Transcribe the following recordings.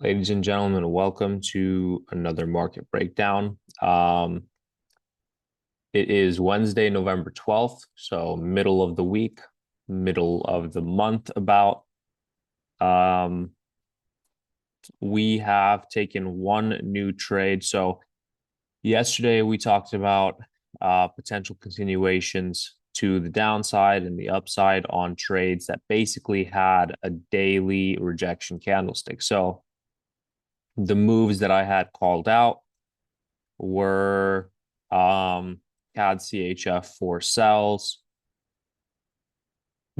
Ladies and gentlemen, welcome to another market breakdown. It is Wednesday, November 12th, so middle of the week, middle of the month about. Um, we have taken one new trade. So yesterday we talked about potential continuations to the downside and the upside on trades that basically had a daily rejection candlestick. So the moves that I had called out were CAD CHF for sells,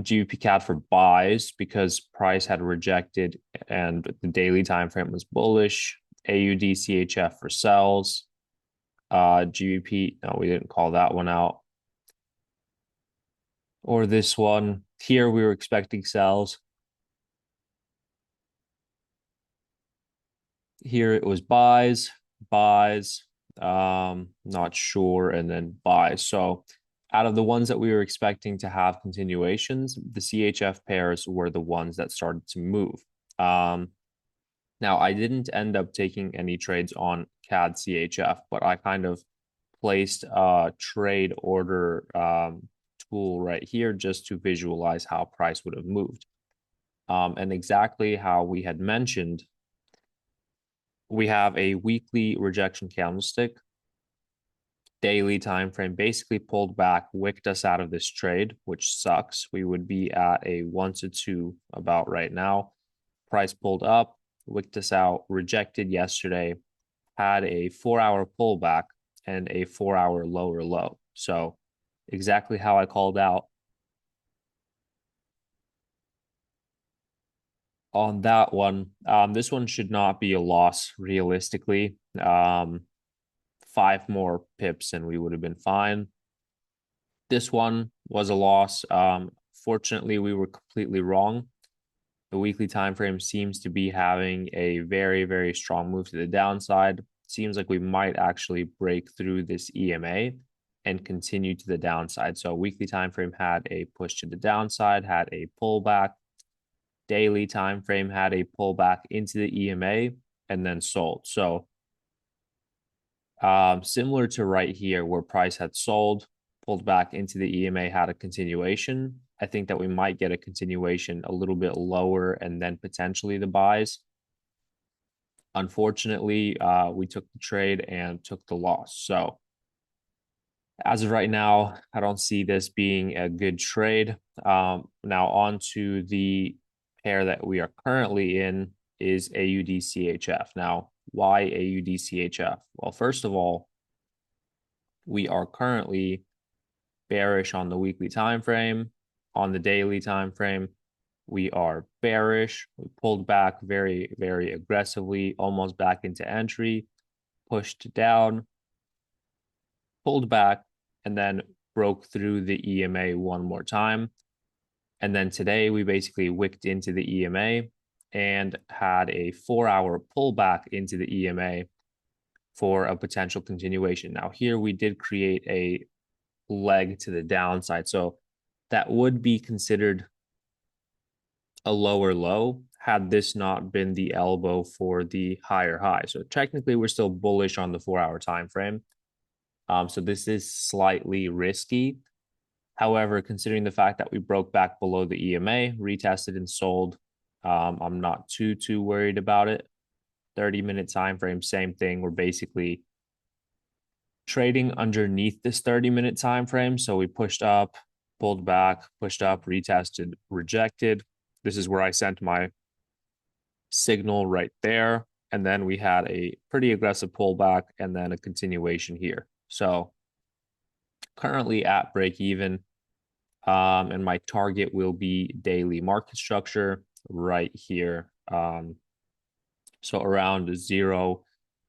GBP CAD for buys because price had rejected and the daily time frame was bullish. AUD CHF for sells. GBP, no, we didn't call that one out. Or this one. Here we were expecting sells. Here it was buys, buys, not sure, and then buys. So out of the ones that we were expecting to have continuations, the CHF pairs were the ones that started to move. Now, I didn't end up taking any trades on CAD CHF, but I kind of placed a trade order tool right here just to visualize how price would have moved. And exactly how we had mentioned, we have a weekly rejection candlestick. Daily time frame basically pulled back, wicked us out of this trade, which sucks. We would be at a 1 to 2 about right now. Price pulled up, wicked us out, rejected yesterday, had a 4-hour pullback and a 4-hour lower low. So exactly how I called out on that one. This one should not be a loss realistically. 5 more pips and we would have been fine. This one was a loss. Fortunately, we were completely wrong. The weekly time frame seems to be having a very, very strong move to the downside. Seems like we might actually break through this EMA and continue to the downside. So weekly time frame had a push to the downside, had a pullback. Daily time frame had a pullback into the EMA and then sold. So similar to right here where price had sold, pulled back into the EMA, had a continuation. I think that we might get a continuation a little bit lower and then potentially the buys. Unfortunately, we took the trade and took the loss. So as of right now, I don't see this being a good trade. Now on to the pair that we are currently in is AUD CHF. Now, why AUD CHF? Well, first of all, we are currently bearish on the weekly time frame. On the daily time frame, we are bearish. We pulled back very, very aggressively, almost back into entry, pushed down, pulled back, and then broke through the EMA one more time. And then today we basically wicked into the EMA and had a 4-hour pullback into the EMA for a potential continuation. Now, here we did create a leg to the downside. So that would be considered a lower low had this not been the elbow for the higher high. So technically we're still bullish on the 4-hour time frame. So this is slightly risky. However, considering the fact that we broke back below the EMA, retested and sold, I'm not too worried about it. 30-minute time frame, same thing. We're basically trading underneath this 30-minute time frame. So we pushed up, pulled back, pushed up, retested, rejected. This is where I sent my signal right there. And then we had a pretty aggressive pullback and then a continuation here. So currently at break even. And my target will be daily market structure right here. So around 0,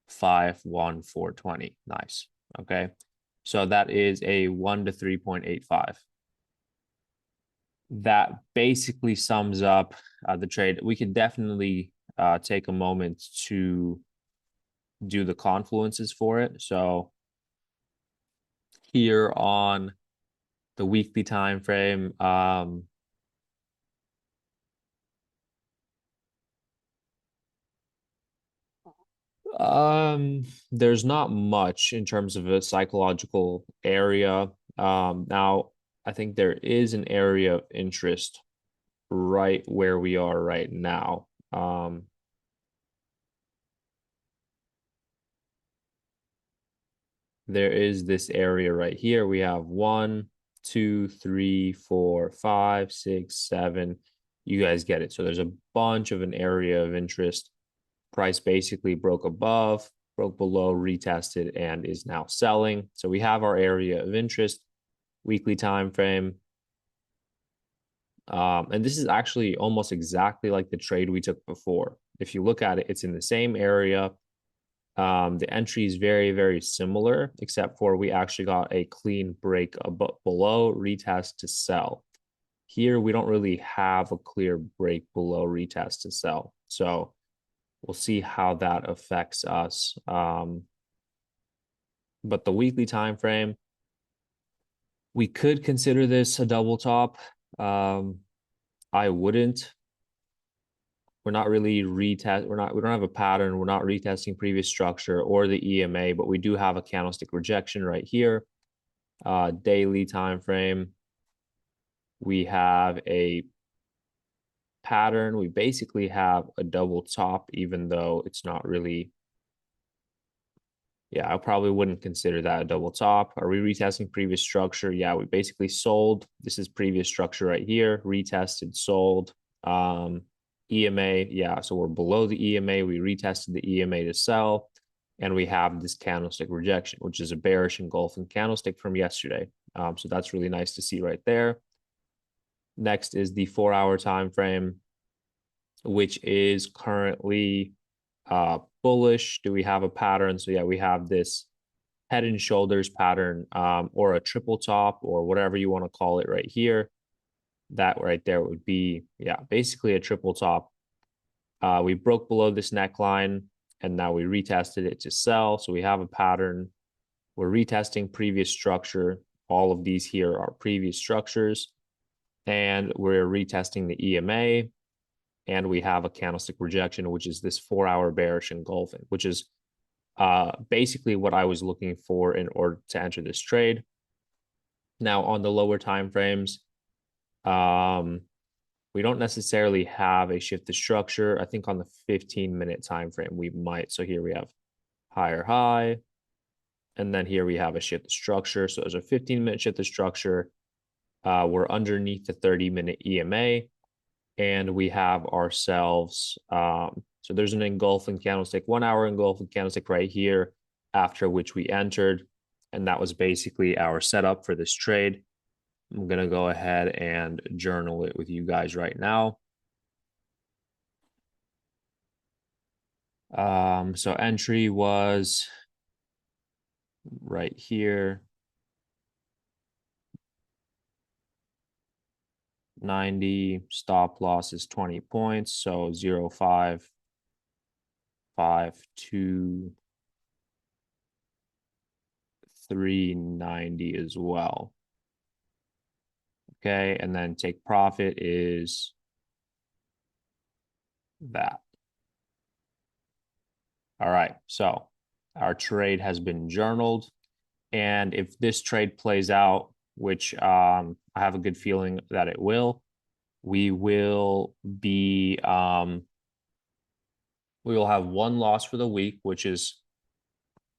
5, 1, 420. Nice. Okay. So that is a 1 to 3.85. That basically sums up the trade. We could definitely take a moment to do the confluences for it. So here on the weekly time frame, There's not much in terms of a psychological area. Now I think there is an area of interest right where we are right now. There is this area right here. We have one, two, three, four, five, six, seven. You guys get it. So there's a bunch of an area of interest. Price basically broke above, broke below, retested, and is now selling. So we have our area of interest, weekly time frame. And this is actually almost exactly like the trade we took before. If you look at it, it's in the same area. The entry is very, very similar, except for we actually got a clean break below, retest to sell. Here, we don't really have a clear break below, retest to sell. So we'll see how that affects us. But the weekly time frame, we could consider this a double top. I wouldn't. We're not really retest. We don't have a pattern. We're not retesting previous structure or the EMA, but we do have a candlestick rejection right here. Daily time frame. We have a pattern. We basically have a double top, even though it's not really. Yeah, I probably wouldn't consider that a double top. Are we retesting previous structure? Yeah, we basically sold. This is previous structure right here. Retested, sold. EMA, yeah, so we're below the EMA. We retested the EMA to sell, and we have this candlestick rejection, which is a bearish engulfing candlestick from yesterday. So that's really nice to see right there. Next is the 4-hour time frame, which is currently bullish. Do we have a pattern? So yeah, we have this head and shoulders pattern, or a triple top, or whatever you want to call it right here. That right there would be, yeah, basically a triple top. We broke below this neckline, and now we retested it to sell. So we have a pattern. We're retesting previous structure. All of these here are previous structures. And we're retesting the EMA. And we have a candlestick rejection, which is this 4-hour bearish engulfing, which is basically what I was looking for in order to enter this trade. Now, on the lower time frames, we don't necessarily have a shift to structure. I think on the 15-minute time frame, we might. So here we have higher high, and then here we have a shift to structure. So there's a 15-minute shift to structure. We're underneath the 30-minute EMA, and we have ourselves. So there's an engulfing candlestick, 1-hour engulfing candlestick right here, after which we entered, and that was basically our setup for this trade. I'm going to go ahead and journal it with you guys right now. So entry was right here. 90, stop loss is 20 points. So 0, 5, 5, 2, 390 as well. Okay, and then take profit is that. All right, so our trade has been journaled. And if this trade plays out, which I have a good feeling that it will, we will be we will have one loss for the week, which is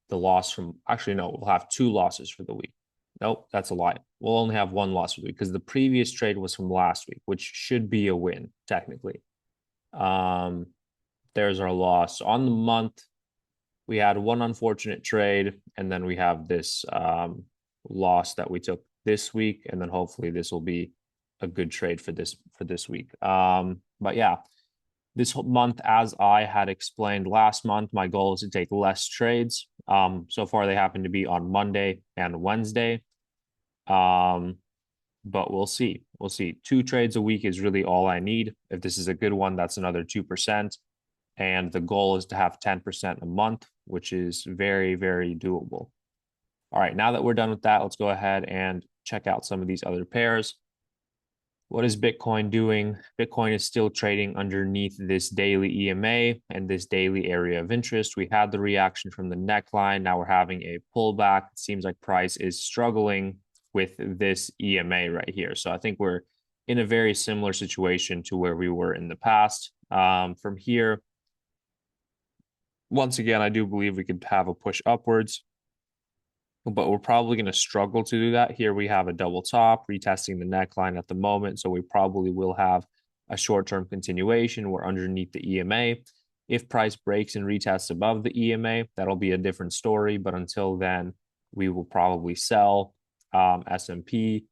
the loss from, actually no, we'll have 2 losses for the week. Nope, that's a lie. We'll only have 1 loss for the week because the previous trade was from last week, which should be a win technically. There's our loss on the month. We had one unfortunate trade, and then we have this loss that we took this week, and then hopefully this will be a good trade for this week. But yeah, this month, as I had explained last month, my goal is to take less trades. So far they happen to be on Monday and Wednesday. But we'll see. We'll see. 2 trades a week is really all I need. If this is a good one, that's another 2%. And the goal is to have 10% a month, which is very, very doable. All right, now that we're done with that, let's go ahead and check out some of these other pairs. What is Bitcoin doing? Bitcoin is still trading underneath this daily EMA and this daily area of interest. We had the reaction from the neckline. Now we're having a pullback. It seems like price is struggling with this EMA right here. So I think we're in a very similar situation to where we were in the past. From here, once again, I do believe we could have a push upwards, but we're probably going to struggle to do that. Here we have a double top retesting the neckline at the moment. So we probably will have a short-term continuation. We're underneath the EMA. If price breaks and retests above the EMA, that'll be a different story. But until then, we will probably sell S&P.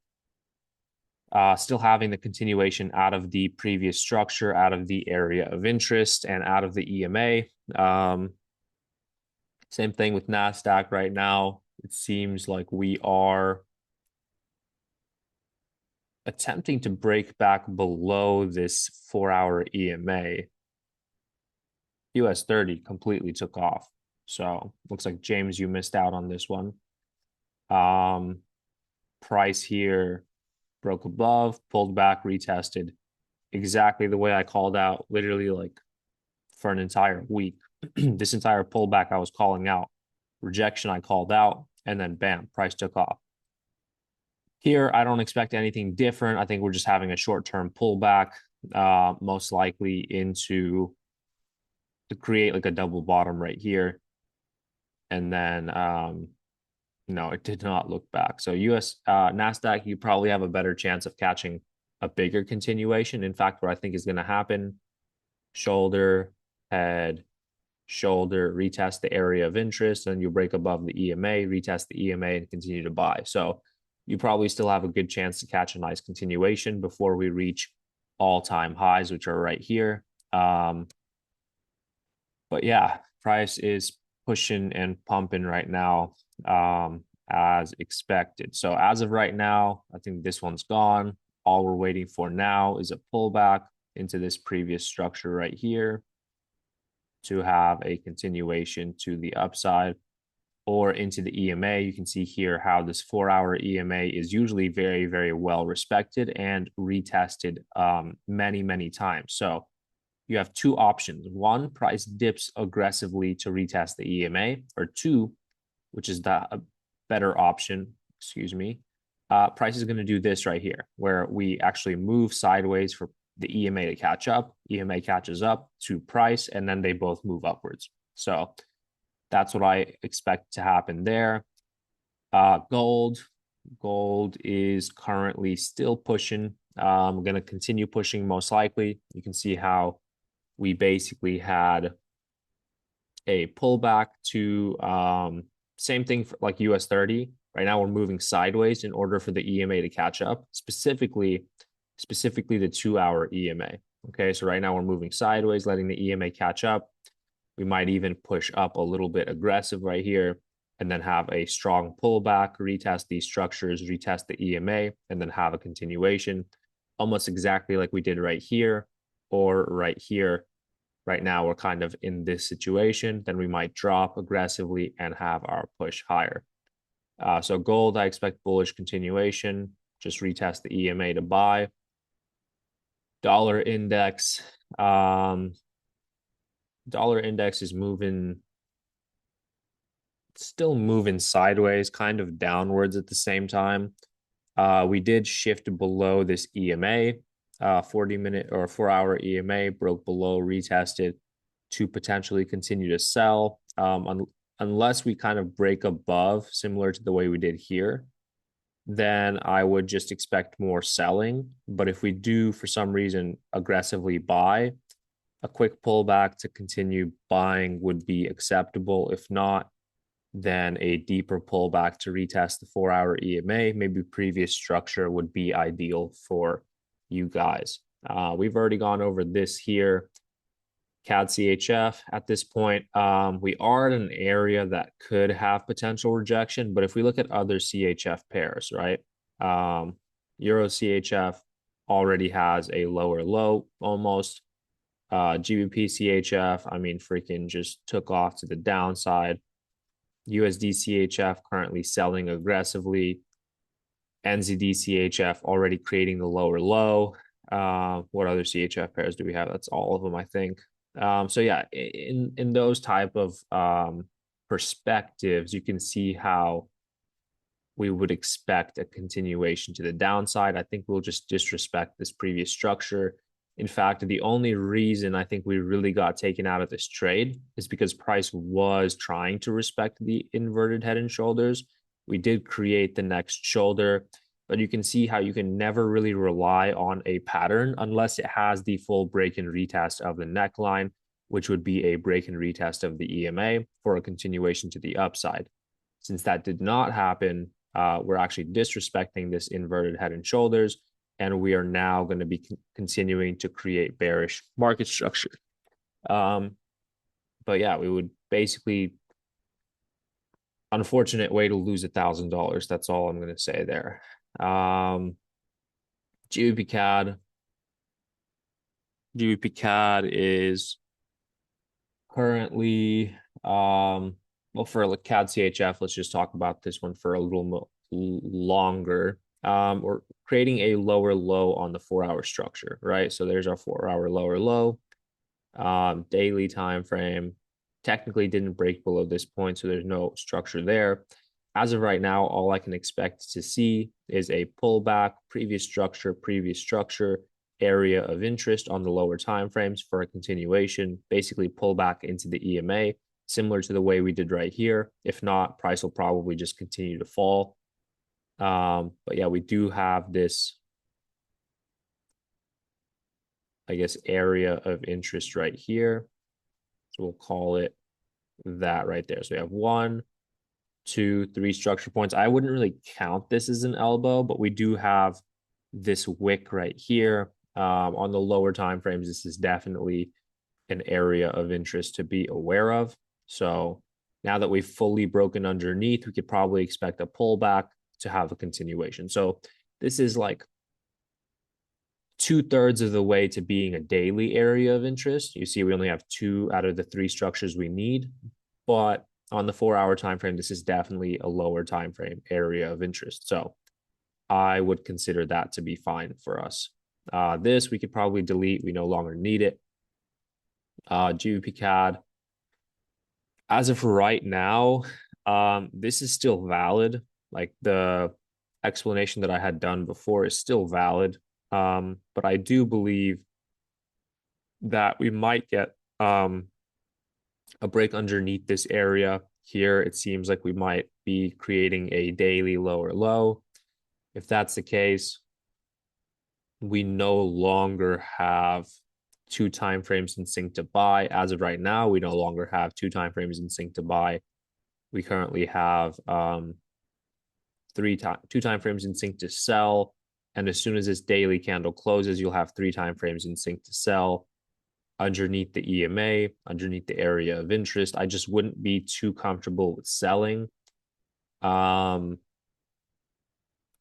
Still having the continuation out of the previous structure, out of the area of interest, and out of the EMA. Same thing with NASDAQ right now. It seems like we are attempting to break back below this 4-hour EMA. US 30 completely took off. So looks like, James, you missed out on this one. Price here broke above, pulled back, retested exactly the way I called out, literally like for an entire week. This entire pullback I was calling out, rejection I called out, and then bam, price took off. Here, I don't expect anything different. I think we're just having a short-term pullback, most likely into to create like a double bottom right here. And then, no, it did not look back. So US NASDAQ, you probably have a better chance of catching a bigger continuation. In fact, what I think is going to happen, shoulder, head, shoulder, retest the area of interest, and you break above the EMA, retest the EMA, and continue to buy. So you probably still have a good chance to catch a nice continuation before we reach all-time highs, which are right here. But yeah, price is pushing and pumping right now, as expected. So as of right now, I think this one's gone. All we're waiting for now is a pullback into this previous structure right here to have a continuation to the upside or into the EMA. You can see here how this 4-hour EMA is usually very, very well respected and retested many, many times. So you have two options. One, price dips aggressively to retest the EMA, or two, which is the better option, excuse me, price is going to do this right here, where we actually move sideways for the EMA to catch up. EMA catches up to price, and then they both move upwards. So that's what I expect to happen there. Gold is currently still pushing. I'm going to continue pushing most likely. You can see how we basically had a pullback to same thing for like US 30. Right now we're moving sideways in order for the EMA to catch up, specifically the 2-hour EMA. Okay, so right now we're moving sideways, letting the EMA catch up. We might even push up a little bit aggressive right here and then have a strong pullback, retest these structures, retest the EMA, and then have a continuation, almost exactly like we did right here or right here. Right now, we're kind of in this situation. Then we might drop aggressively and have our push higher. So gold, I expect bullish continuation. Just retest the EMA to buy. Dollar index. Dollar index is still moving sideways, kind of downwards at the same time. We did shift below this EMA. 40-minute or 4-hour EMA broke below, retested to potentially continue to sell. Unless we kind of break above, similar to the way we did here, then I would just expect more selling. But if we do, for some reason, aggressively buy, a quick pullback to continue buying would be acceptable. If not, then a deeper pullback to retest the 4-hour EMA, maybe previous structure would be ideal for you guys. We've already gone over this here. CAD CHF at this point, we are in an area that could have potential rejection, but if we look at other CHF pairs, right? Euro CHF already has a lower low almost. GBP CHF, I mean, freaking just took off to the downside. USD CHF currently selling aggressively. NZD CHF already creating the lower low. What other CHF pairs do we have? That's all of them, I think. So yeah, in those type of perspectives, you can see how we would expect a continuation to the downside. I think we'll just disrespect this previous structure. In fact, the only reason I think we really got taken out of this trade is because price was trying to respect the inverted head and shoulders. We did create the next shoulder, but you can see how you can never really rely on a pattern unless it has the full break and retest of the neckline, which would be a break and retest of the EMA for a continuation to the upside. Since that did not happen, we're actually disrespecting this inverted head and shoulders, and we are now going to be continuing to create bearish market structure. But yeah, we would basically, unfortunate way to lose $1,000. That's all I'm going to say there. GBP CAD. GBP CAD is currently, well, for CAD CHF, let's just talk about this one for a little longer. We're creating a lower low on the 4-hour structure, right? So there's our 4-hour lower low. Daily time frame technically didn't break below this point, so there's no structure there. As of right now, all I can expect to see is a pullback, previous structure, area of interest on the lower time frames for a continuation, basically pull back into the EMA, similar to the way we did right here. If not, price will probably just continue to fall. But yeah, we do have this, I guess, area of interest right here. So we'll call it that right there. So we have 1, 2, 3 structure points. I wouldn't really count this as an elbow, but we do have this wick right here. On the lower time frames, this is definitely an area of interest to be aware of. So now that we've fully broken underneath, we could probably expect a pullback to have a continuation. So this is like 2/3 of the way to being a daily area of interest. You see, we only have 2 out of the 3 structures we need, but on the 4-hour time frame, this is definitely a lower time frame area of interest. So I would consider that to be fine for us. This we could probably delete. We no longer need it. GBP CAD. As of right now, this is still valid. Like the explanation that I had done before is still valid. But I do believe that we might get a break underneath this area here. It seems like we might be creating a daily lower low. If that's the case, we no longer have 2 time frames in sync to buy. As of right now, we no longer have 2 time frames in sync to buy. We currently have 2 time frames in sync to sell. And as soon as this daily candle closes, you'll have 3 time frames in sync to sell underneath the EMA, underneath the area of interest. I just wouldn't be too comfortable with selling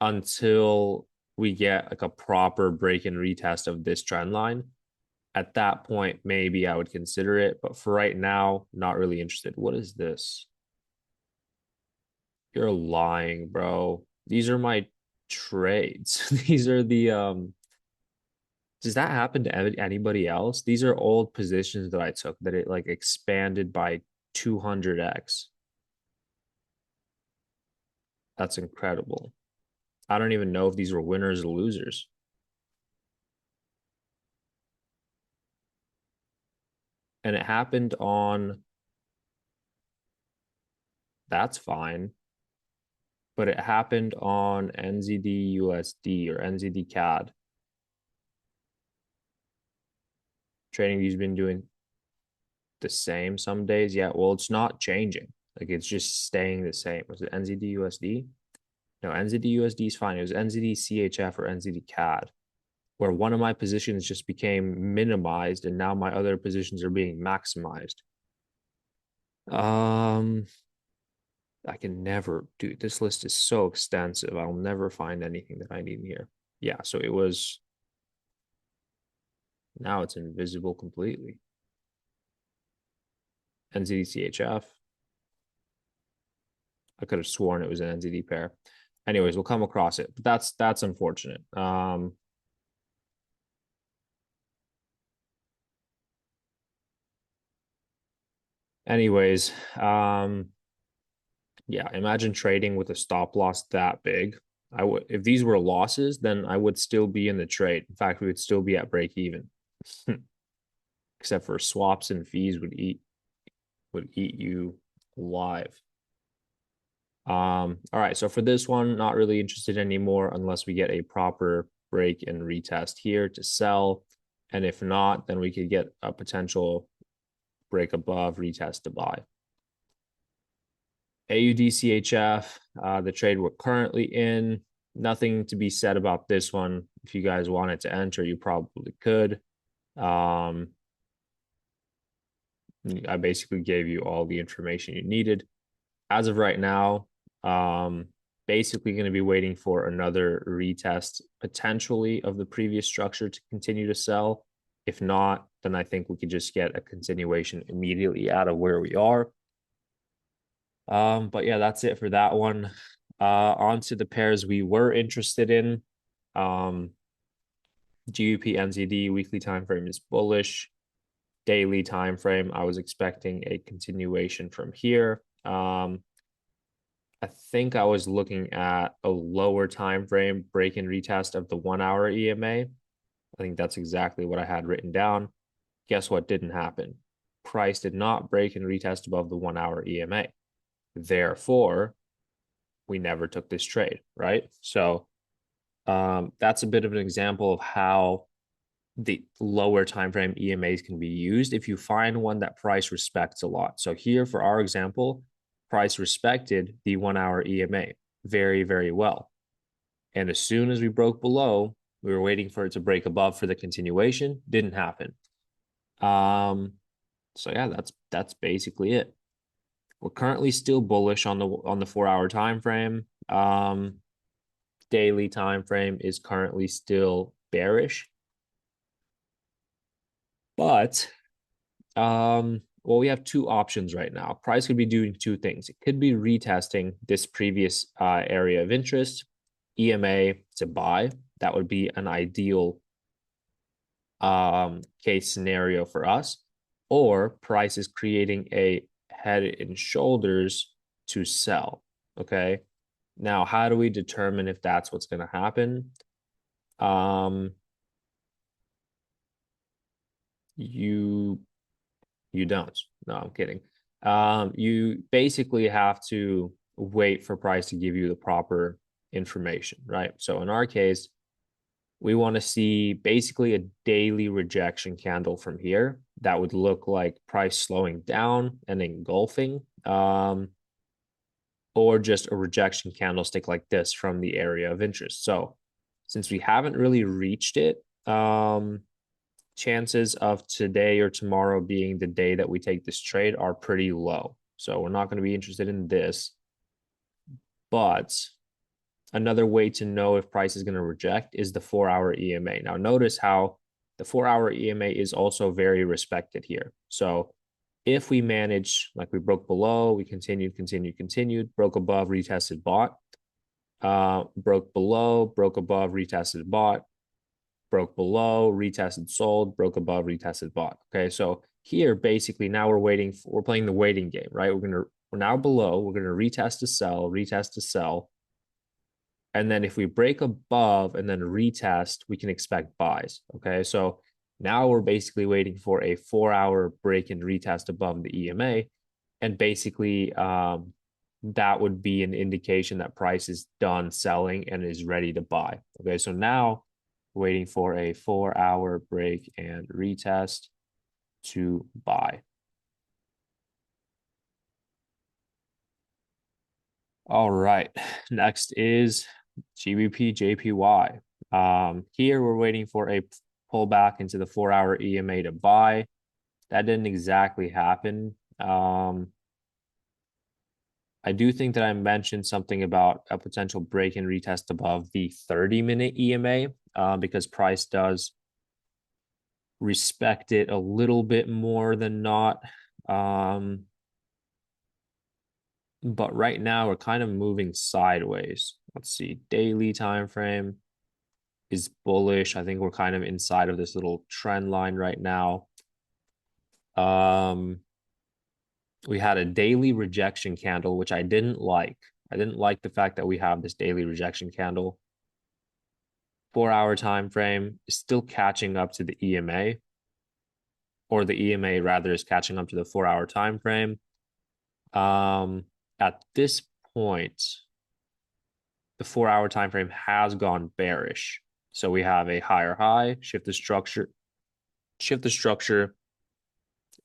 until we get like a proper break and retest of this trend line. At that point, maybe I would consider it. But for right now, not really interested. What is this? You're lying, bro. These are my trades. These are the does that happen to anybody else? These are old positions that I took that it like expanded by 200x. That's incredible. I don't even know if these were winners or losers. And it happened on, that's fine, but it happened on NZD USD or NZD CAD. Trading View's been doing the same some days. Yeah, well, it's not changing. Like it's just staying the same. Was it NZD USD? No, NZD USD is fine. It was NZD CHF or NZD CAD, where one of my positions just became minimized and now my other positions are being maximized. I can never do this. List is so extensive. I'll never find anything that I need here. Yeah, so it was, now it's invisible completely. NZD CHF. I could have sworn it was an NZD pair. Anyways, we'll come across it. But that's unfortunate. Anyways, yeah, imagine trading with a stop loss that big. I would if these were losses, then I would still be in the trade. In fact, we would still be at break even. Except for swaps and fees would eat you alive. All right, so for this one, not really interested anymore unless we get a proper break and retest here to sell. And if not, then we could get a potential break above, retest to buy. AUDCHF, the trade we're currently in. Nothing to be said about this one. If you guys wanted to enter, you probably could. Um, I basically gave you all the information you needed. As of right now, um, basically going to be waiting for another retest potentially of the previous structure to continue to sell. If not, then I think we could just get a continuation immediately out of where we are. But yeah, that's it for that one. On to the pairs we were interested in. Um, GBP NZD weekly time frame is bullish. Daily time frame, I was expecting a continuation from here. I think I was looking at a lower time frame break and retest of the 1 hour EMA. I think that's exactly what I had written down. Guess what didn't happen? Price did not break and retest above the 1 hour EMA. Therefore, we never took this trade, right? So that's a bit of an example of how the lower time frame EMAs can be used if you find one that price respects a lot. So here, for our example, price respected the 1 hour EMA very, very well. And as soon as we broke below, we were waiting for it to break above for the continuation. Didn't happen. So yeah, that's basically it. We're currently still bullish on the 4 hour time frame. Daily time frame is currently still bearish. But well, we have two options right now. Price could be doing two things. It could be retesting this previous area of interest, EMA to buy. That would be an ideal case scenario for us. Or price is creating a head and shoulders to sell. Okay. Now, how do we determine if that's what's going to happen? Um, you You don't. No, I'm kidding. You basically have to wait for price to give you the proper information, right? So in our case, we want to see basically a daily rejection candle from here that would look like price slowing down and engulfing, or just a rejection candlestick like this from the area of interest. So since we haven't really reached it, chances of today or tomorrow being the day that we take this trade are pretty low. So we're not going to be interested in this. But another way to know if price is going to reject is the 4 hour EMA. Now, notice how the 4 hour EMA is also very respected here. So if we manage, like we broke below, we continued, broke above, retested, bought, broke below, broke above, retested, bought, broke below, retested, sold, broke above, retested, bought. Okay, so here basically now we're playing the waiting game, right? We're now below, we're gonna retest to sell, and then if we break above and then retest, we can expect buys. Okay, so now we're basically waiting for a 4 hour break and retest above the EMA, and basically that would be an indication that price is done selling and is ready to buy. Okay, so now waiting for a 4 hour break and retest to buy. All right, next is GBP JPY. Here we're waiting for a pullback into the 4 hour EMA to buy. That didn't exactly happen. I do think that I mentioned something about a potential break and retest above the 30-minute EMA, because price does respect it a little bit more than not. But right now we're kind of moving sideways. Let's see, daily time frame is bullish. I think we're kind of inside of this little trend line right now. We had a daily rejection candle, which I didn't like. I didn't like the fact that we have this daily rejection candle. 4-hour time frame is still catching up to the EMA, or the EMA rather is catching up to the 4-hour time frame. At this point, the 4-hour time frame has gone bearish. So we have a higher high, shift the structure.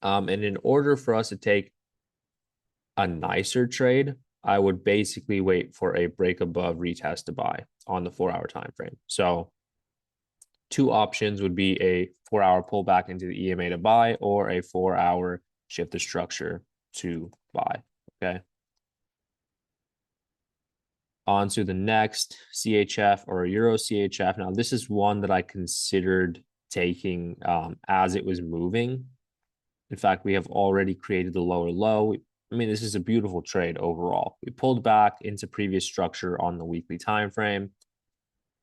And in order for us to take a nicer trade, I would basically wait for a break above retest to buy on the 4-hour time frame. So two options would be a 4-hour pullback into the EMA to buy, or a 4-hour shift the structure to buy. Okay. On to the next CHF or Euro CHF. Now, this is one that I considered taking as it was moving. In fact, we have already created the lower low. I mean, this is a beautiful trade overall. We pulled back into previous structure on the weekly time frame,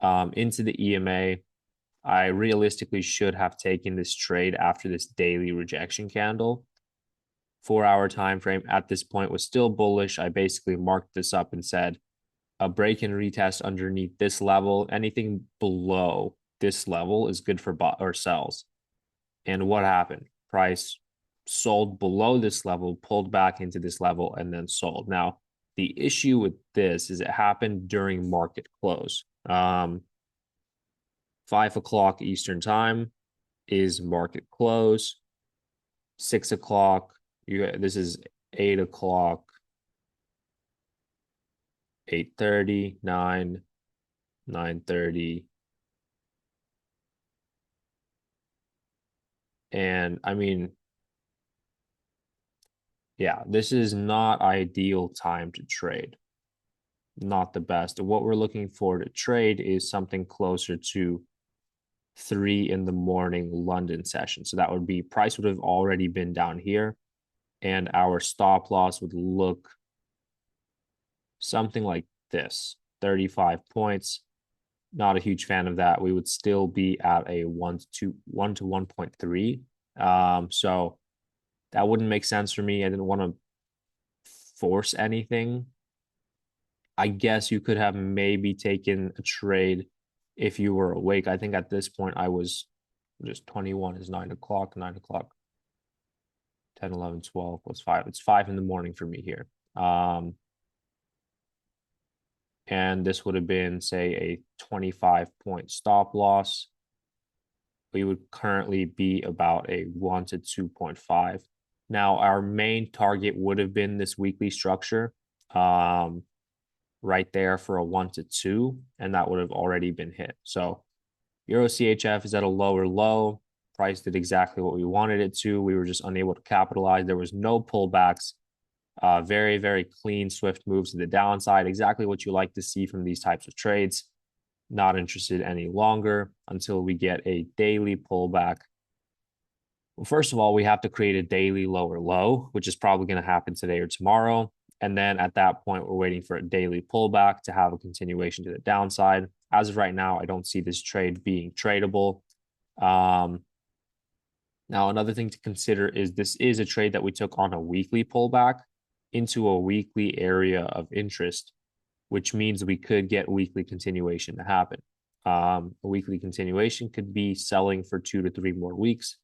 into the EMA. I realistically should have taken this trade after this daily rejection candle. 4-hour time frame at this point was still bullish. I basically marked this up and said a break and retest underneath this level. Anything below this level is good for buy or sells. And what happened? Price sold below this level, pulled back into this level, and then sold. Now, the issue with this is it happened during market close. 5 o'clock Eastern time is market close. 6 o'clock, this is 8 o'clock, 8:30, 9, 9:30. And I mean, yeah, this is not ideal time to trade. Not the best. What we're looking for to trade is something closer to 3 in the morning London session. So that would be price would have already been down here, and our stop loss would look something like this, 35 points. Not a huge fan of that. We would still be at a 1 to 1.3. So that wouldn't make sense for me. I didn't want to force anything. I guess you could have maybe taken a trade if you were awake. I think at this point I was just 21 is 9 o'clock, 9 o'clock, 10, 11, 12 plus 5. It's 5 in the morning for me here. And this would have been, say, a 25-point stop loss. We would currently be about a 1 to 2.5. Now, our main target would have been this weekly structure right there for a 1 to 2, and that would have already been hit. So Euro CHF is at a lower low. Price did exactly what we wanted it to. We were just unable to capitalize. There was no pullbacks. Very, very clean, swift moves to the downside. Exactly what you like to see from these types of trades. Not interested any longer until we get a daily pullback. Well, first of all, we have to create a daily lower low, which is probably going to happen today or tomorrow. And then at that point, we're waiting for a daily pullback to have a continuation to the downside. As of right now, I don't see this trade being tradable. Now, another thing to consider is this is a trade that we took on a weekly pullback into a weekly area of interest, which means we could get weekly continuation to happen. A weekly continuation could be selling for 2 to 3 more weeks,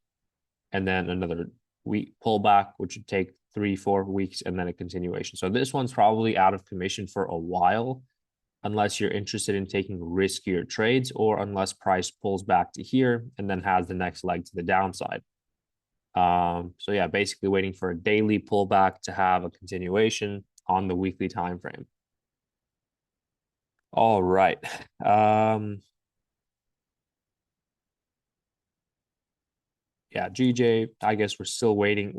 and then another week pullback, which would take 3-4 weeks, and then a continuation. So this one's probably out of commission for a while, unless you're interested in taking riskier trades, or unless price pulls back to here and then has the next leg to the downside. So yeah, basically waiting for a daily pullback to have a continuation on the weekly time frame. All right. Yeah, GJ, I guess we're still waiting.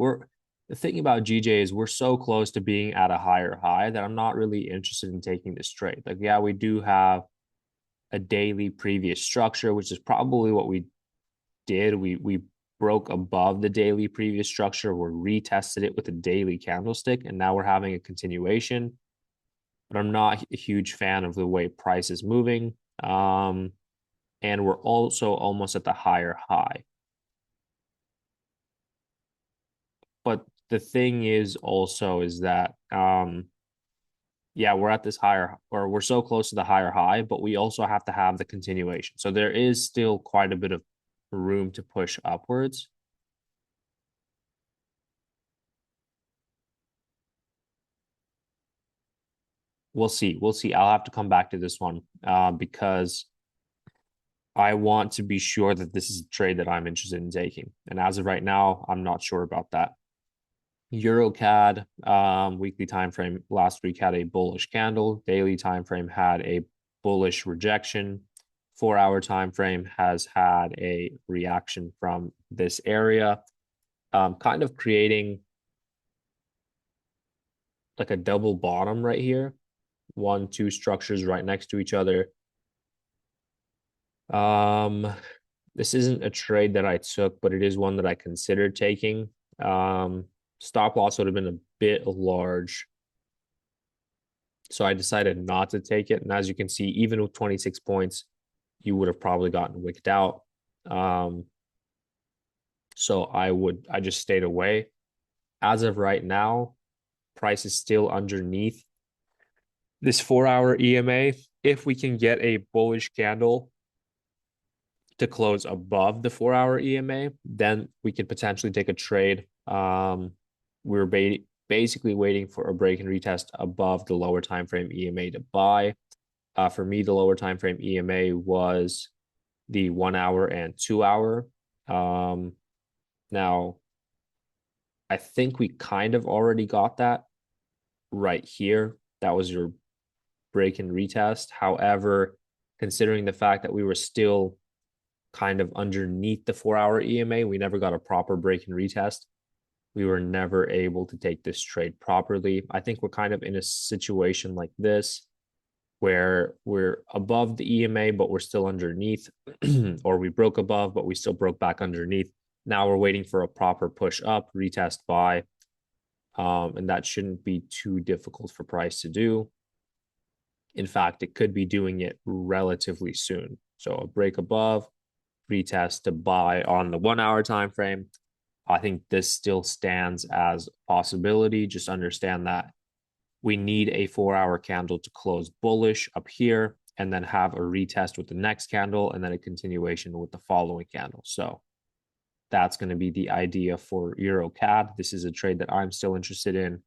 The thing about GJ is we're so close to being at a higher high that I'm not really interested in taking this trade. Like, yeah, we do have a daily previous structure, which is probably what we did. We broke above the daily previous structure. We retested it with a daily candlestick, and now we're having a continuation. but I'm not a huge fan of the way price is moving. Um, and we're also almost at the higher high. But the thing is also is that yeah, we're at this higher, or we're so close to the higher high, but we also have to have the continuation. So there is still quite a bit of room to push upwards. We'll see. We'll see. I'll have to come back to this one because I want to be sure that this is a trade that I'm interested in taking. And as of right now, I'm not sure about that. EuroCAD weekly time frame last week had a bullish candle. Daily time frame had a bullish rejection. 4 hour time frame has had a reaction from this area, kind of creating like a double bottom right here. One, two structures right next to each other. Um, this isn't a trade that I took, but it is one that I considered taking. Um, Stop loss would have been a bit large. So I decided not to take it. And as you can see, even with 26 points, you would have probably gotten wicked out. Um, so I just stayed away. As of right now, price is still underneath this 4 hour EMA. If we can get a bullish candle to close above the 4 hour EMA, then we could potentially take a trade. We're basically waiting for a break and retest above the lower time frame EMA to buy. For me, the lower time frame EMA was the 1 hour and 2 hour. Now, I think we kind of already got that right here. That was your break and retest. However, considering the fact that we were still kind of underneath the 4 hour EMA, we never got a proper break and retest. We were never able to take this trade properly. I think we're kind of in a situation like this where we're above the EMA, but we're still underneath, or we broke above, but we still broke back underneath. Now we're waiting for a proper push up, retest buy, and that shouldn't be too difficult for price to do. In fact, it could be doing it relatively soon. So a break above, retest to buy on the 1 hour time frame. I think this still stands as a possibility. Just understand that we need a 4 hour candle to close bullish up here and then have a retest with the next candle and then a continuation with the following candle. So that's going to be the idea for EuroCAD. This is a trade that I'm still interested in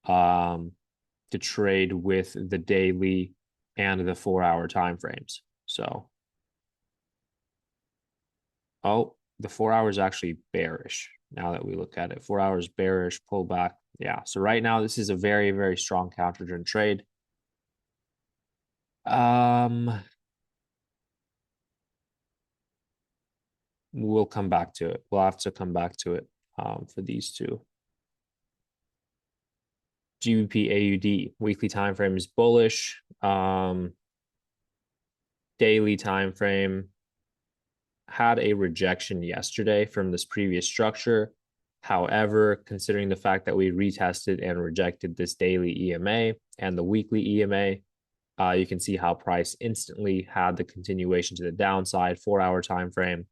to trade with the daily and the 4 hour time frames. So, oh, the 4 hour is actually bearish now that we look at it. 4 hours bearish, pullback. Yeah. So right now, this is a very, very strong counter trend trade. We'll come back to it. We'll have to come back to it for these two. GBP AUD weekly time frame is bullish. Daily time frame had a rejection yesterday from this previous structure. However, considering the fact that we retested and rejected this daily EMA and the weekly EMA, you can see how price instantly had the continuation to the downside. 4 hour time frame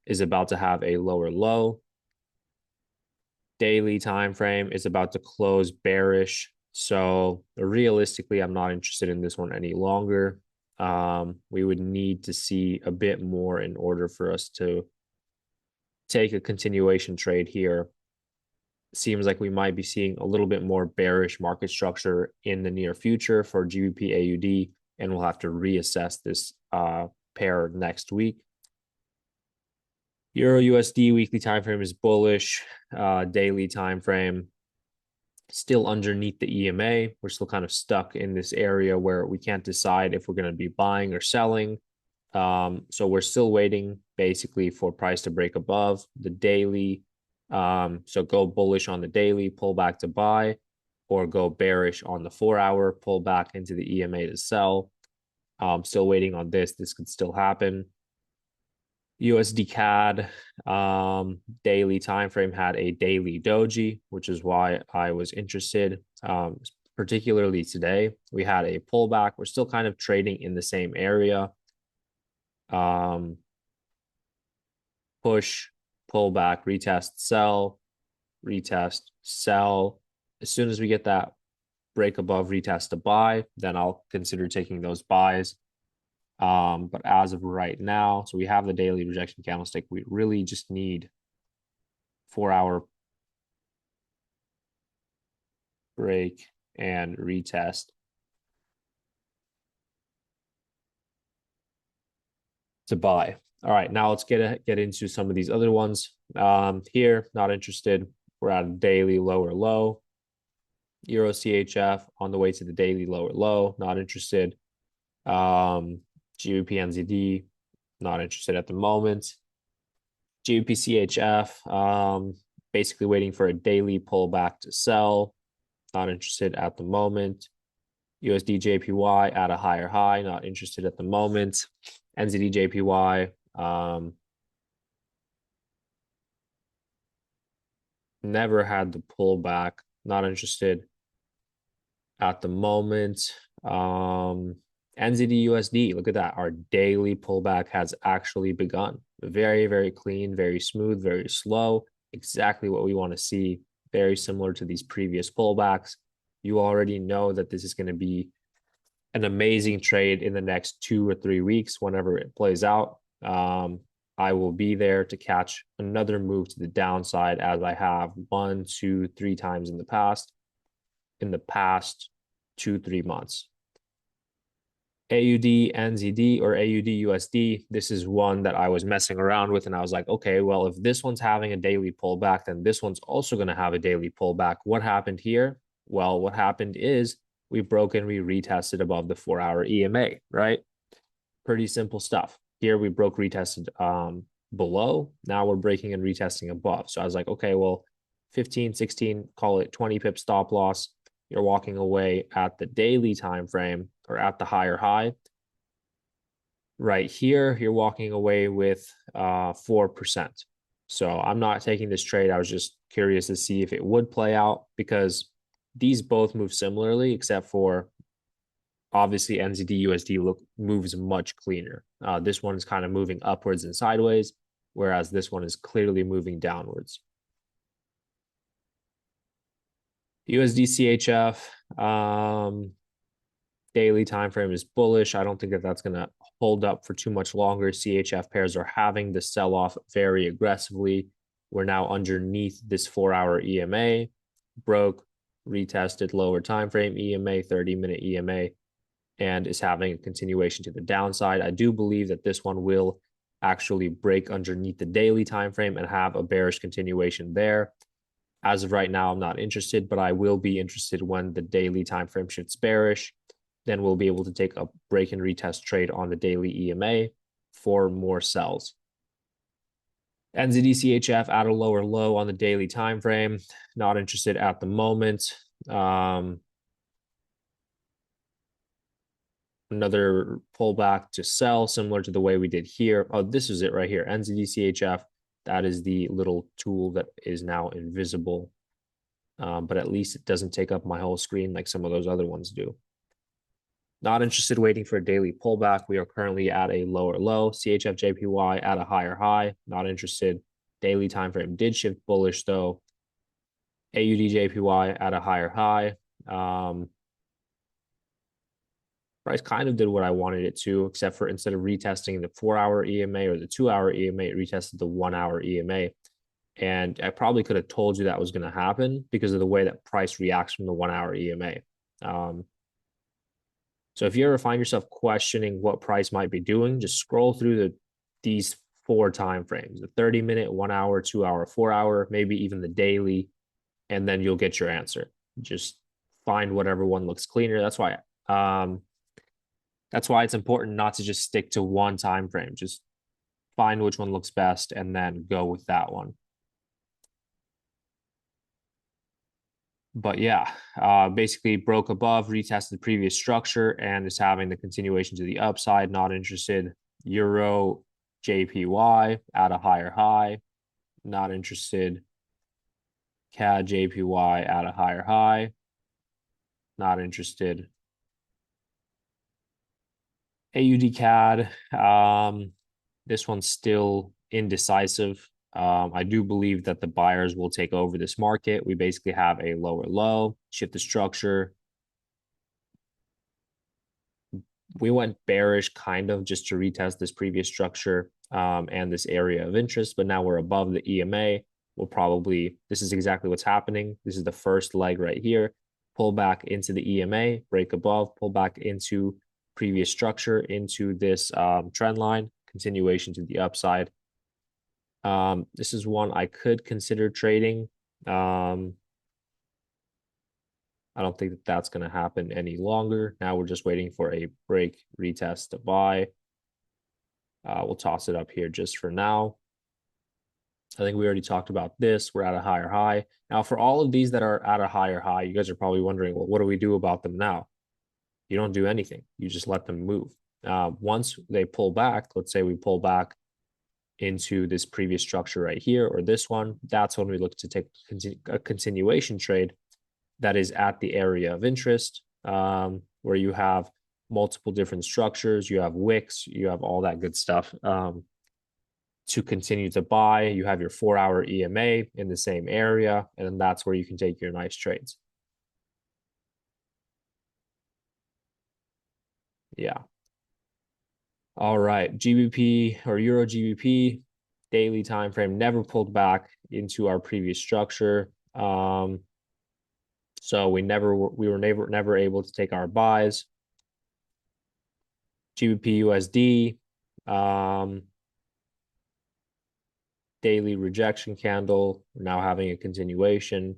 is about to have a lower low. Daily time frame is about to close bearish. So realistically, I'm not interested in this one any longer. We would need to see a bit more in order for us to take a continuation trade here. Seems like we might be seeing a little bit more bearish market structure in the near future for GBP AUD, and we'll have to reassess this pair next week. Euro USD weekly time frame is bullish. Daily time frame still underneath the EMA. We're still kind of stuck in this area where we can't decide if we're going to be buying or selling. So we're still waiting basically for price to break above the daily. So go bullish on the daily, pull back to buy, or go bearish on the 4 hour, pull back into the EMA to sell. Still waiting on this. This could still happen. USD CAD daily time frame had a daily doji, which is why I was interested. particularly today. We had a pullback. We're still kind of trading in the same area. Um, push, pullback, retest, sell, retest, sell. As soon as we get that break above retest to buy, then I'll consider taking those buys. But as of right now, so we have the daily rejection candlestick. We really just need 4-hour break and retest to buy. All right, now let's get into some of these other ones. Here, not interested. We're at a daily lower low. Euro CHF on the way to the daily lower low. Not interested. GBP NZD, not interested at the moment. GBP CHF, basically waiting for a daily pullback to sell. Not interested at the moment. USD JPY at a higher high, not interested at the moment. NZD JPY, never had the pullback, not interested at the moment. NZD USD, look at that. Our daily pullback has actually begun. Very, very clean, very smooth, very slow. Exactly what we want to see. Very similar to these previous pullbacks. You already know that this is going to be an amazing trade in the next 2 or 3 weeks whenever it plays out. I will be there to catch another move to the downside as I have 1, 2, 3 times in the past 2-3 months. AUD NZD or AUD USD, this is one that I was messing around with, and I was like, okay, well, if this one's having a daily pullback, then this one's also going to have a daily pullback. What happened here? Well, what happened is we broke and we retested above the 4-hour EMA, right? Pretty simple stuff. Here we broke, retested below. Now we're breaking and retesting above. So I was like, okay, well, 15, 16, call it 20 pip stop loss. You're walking away at the daily time frame or at the higher high. Right here, you're walking away with 4%. So I'm not taking this trade. I was just curious to see if it would play out because these both move similarly, except for obviously NZD USD moves much cleaner. This one is kind of moving upwards and sideways, whereas this one is clearly moving downwards. USD CHF daily time frame is bullish. I don't think that that's going to hold up for too much longer. CHF pairs are having the sell off very aggressively. We're now underneath this 4-hour EMA, broke, retested lower time frame EMA, 30-minute EMA, and is having a continuation to the downside. I do believe that this one will actually break underneath the daily time frame and have a bearish continuation there. As of right now, I'm not interested, but I will be interested when the daily time frame shifts bearish. Then we'll be able to take a break and retest trade on the daily EMA for more sells. NZD CHF at a lower low on the daily time frame. Not interested at the moment. Another pullback to sell, similar to the way we did here. Oh, this is it right here. NZD CHF. That is the little tool that is now invisible. But at least it doesn't take up my whole screen like some of those other ones do. Not interested waiting for a daily pullback. We are currently at a lower low. CHF JPY at a higher high. Not interested. Daily time frame did shift bullish though. AUD JPY at a higher high. Price kind of did what I wanted it to, except for instead of retesting the 4-hour EMA or the 2-hour EMA, it retested the 1-hour EMA. And I probably could have told you that was going to happen because of the way that price reacts from the 1-hour EMA. So if you ever find yourself questioning what price might be doing, just scroll through these 4 time frames: the 30-minute, 1-hour, 2-hour, 4-hour, maybe even the daily, and then you'll get your answer. Just find whatever one looks cleaner. That's why it's important not to just stick to one time frame. Just find which one looks best and then go with that one. But yeah, basically broke above, retested previous structure, and is having the continuation to the upside. Not interested. Euro JPY at a higher high. Not interested. CAD JPY at a higher high. not interested. AUD CAD, this one's still indecisive. I do believe that the buyers will take over this market. We basically have a lower low, shift the structure. We went bearish kind of just to retest this previous structure and this area of interest, but now we're above the EMA. We'll probably, this is exactly what's happening. This is the first leg right here. Pull back into the EMA, break above, pull back into previous structure, into this trend line, continuation to the upside. This is one I could consider trading. I don't think that that's going to happen any longer. Now we're just waiting for a break retest to buy. We'll toss it up here just for now. I think we already talked about this. We're at a higher high. Now, for all of these that are at a higher high, you guys are probably wondering, well, what do we do about them now? You don't do anything. You just let them move. Once they pull back, let's say we pull back into this previous structure right here or this one, that's when we look to take a continuation trade that is at the area of interest, where you have multiple different structures, you have wicks, you have all that good stuff to continue to buy. You have your 4-hour EMA in the same area, and that's where you can take your nice trades. Yeah. All right, GBP or Euro GBP daily time frame never pulled back into our previous structure. So we were never able to take our buys. GBP USD, daily rejection candle. We're now having a continuation.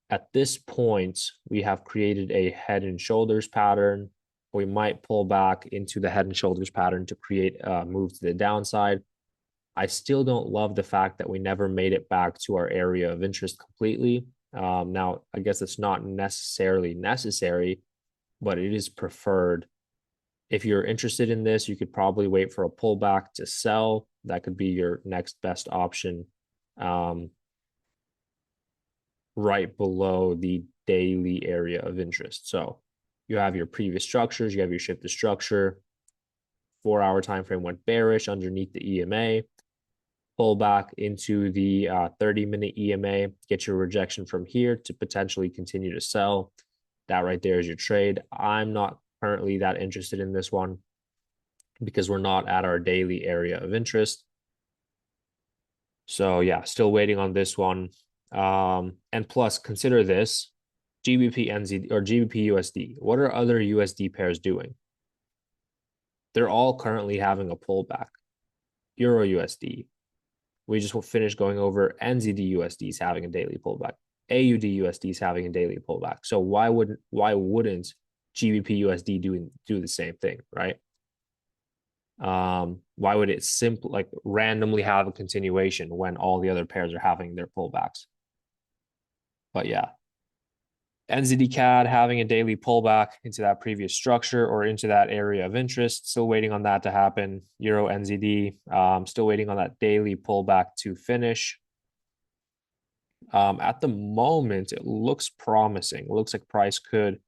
At this point, we have created a head and shoulders pattern. We might pull back into the head and shoulders pattern to create a move to the downside. I still don't love the fact that we never made it back to our area of interest completely. Now, I guess it's not necessarily necessary, but it is preferred. If you're interested in this, you could probably wait for a pullback to sell. That could be your next best option, right below the daily area of interest. So you have your previous structures, you have your shift to structure. 4-hour time frame went bearish underneath the EMA. Pull back into the 30-minute EMA, get your rejection from here to potentially continue to sell. That right there is your trade. I'm not currently that interested in this one because we're not at our daily area of interest. So yeah, still waiting on this one. And plus, consider this, GBP NZ or GBP USD. What are other USD pairs doing? They're all currently having a pullback. Euro USD. We just finished going over NZD USD is having a daily pullback. AUD USD is having a daily pullback. So why wouldn't GBP USD do the same thing, right? Why would it simply like randomly have a continuation when all the other pairs are having their pullbacks? But yeah, NZD CAD having a daily pullback into that previous structure or into that area of interest. Still waiting on that to happen. Euro NZD, still waiting on that daily pullback to finish. At the moment, it looks promising. It looks like price could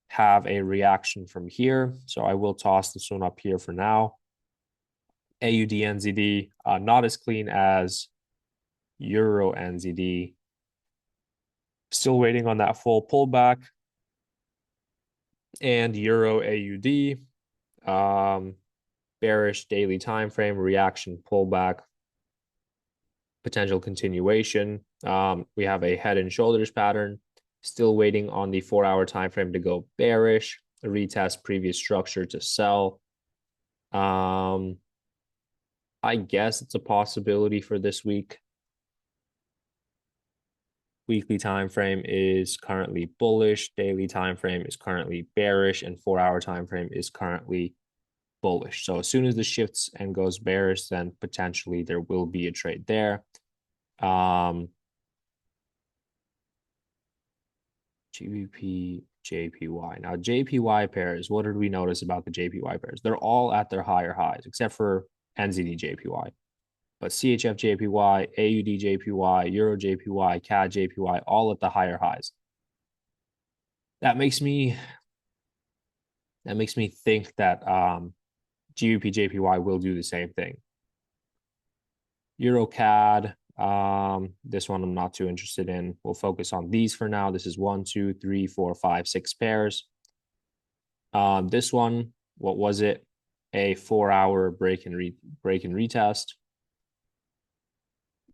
have a reaction from here. So I will toss this one up here for now. AUD NZD, not as clean as Euro NZD. Still waiting on that full pullback. And Euro AUD, bearish daily time frame, reaction pullback, potential continuation. We have a head and shoulders pattern. Still waiting on the 4-hour time frame to go bearish, retest previous structure to sell. I guess it's a possibility for this week. Weekly time frame is currently bullish, daily time frame is currently bearish, and 4-hour time frame is currently bullish. So as soon as this shifts and goes bearish, then potentially there will be a trade there. GBP, JPY. Now, JPY pairs, what did we notice about the JPY pairs? They're all at their higher highs, except for NZD JPY. But CHF JPY, AUD JPY, Euro JPY, CAD JPY, all at the higher highs. that makes me think that GBP JPY will do the same thing. EuroCAD, this one I'm not too interested in. We'll focus on these for now. This is 1, 2, 3, 4, 5, 6 pairs. This one, what was it? A 4-hour break and retest.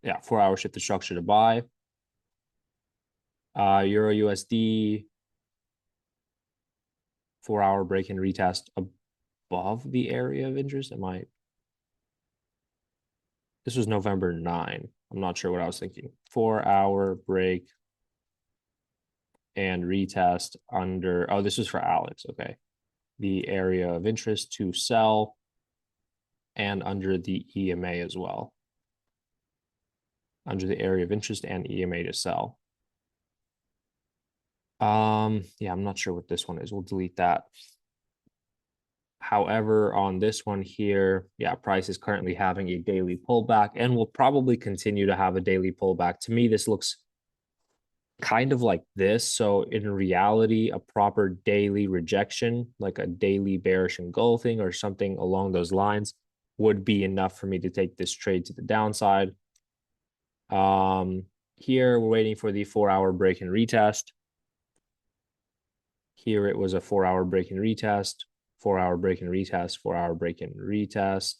Yeah, 4-hour shift to structure to buy. Euro USD, 4-hour break and retest above the area of interest. This was November 9. I'm not sure what I was thinking. 4-hour break and retest under, oh, this was for Alex. Okay. The area of interest to sell and under the EMA as well. Under the area of interest and EMA to sell. Yeah, I'm not sure what this one is. We'll delete that. However, on this one here, yeah, price is currently having a daily pullback and will probably continue to have a daily pullback. To me, this looks kind of like this. So in reality, a proper daily rejection, like a daily bearish engulfing or something along those lines, would be enough for me to take this trade to the downside. Here we're waiting for the 4-hour break and retest. Here it was a 4-hour break and retest, 4-hour break and retest, 4-hour break and retest.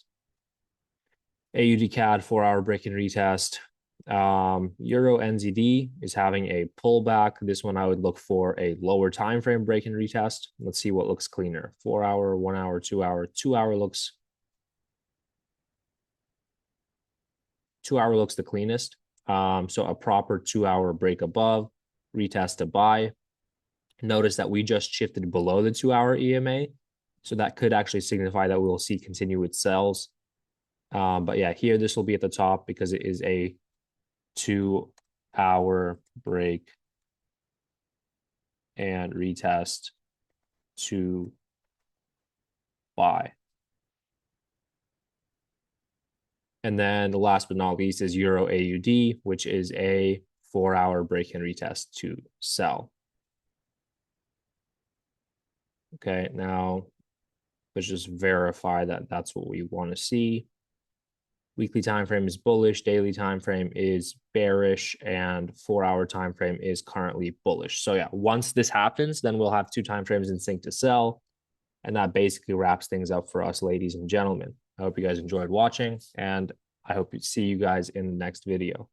AUD CAD 4-hour break and retest. Euro NZD is having a pullback. This one I would look for a lower time frame break and retest. Let's see what looks cleaner. 4-hour, 1-hour, 2-hour. 2-hour looks 2-hour looks the cleanest. So a proper 2-hour break above, retest to buy. Notice that we just shifted below the 2-hour EMA. So that could actually signify that we will see continued sells. But yeah, here this will be at the top because it is a 2-hour break and retest to buy. And then the last but not least is Euro AUD, which is a 4-hour break and retest to sell. Okay, now let's just verify that that's what we want to see. Weekly time frame is bullish, daily time frame is bearish, and 4-hour time frame is currently bullish. So yeah, once this happens, then we'll have 2 time frames in sync to sell. And that basically wraps things up for us, ladies and gentlemen. I hope you guys enjoyed watching, and I hope to see you guys in the next video.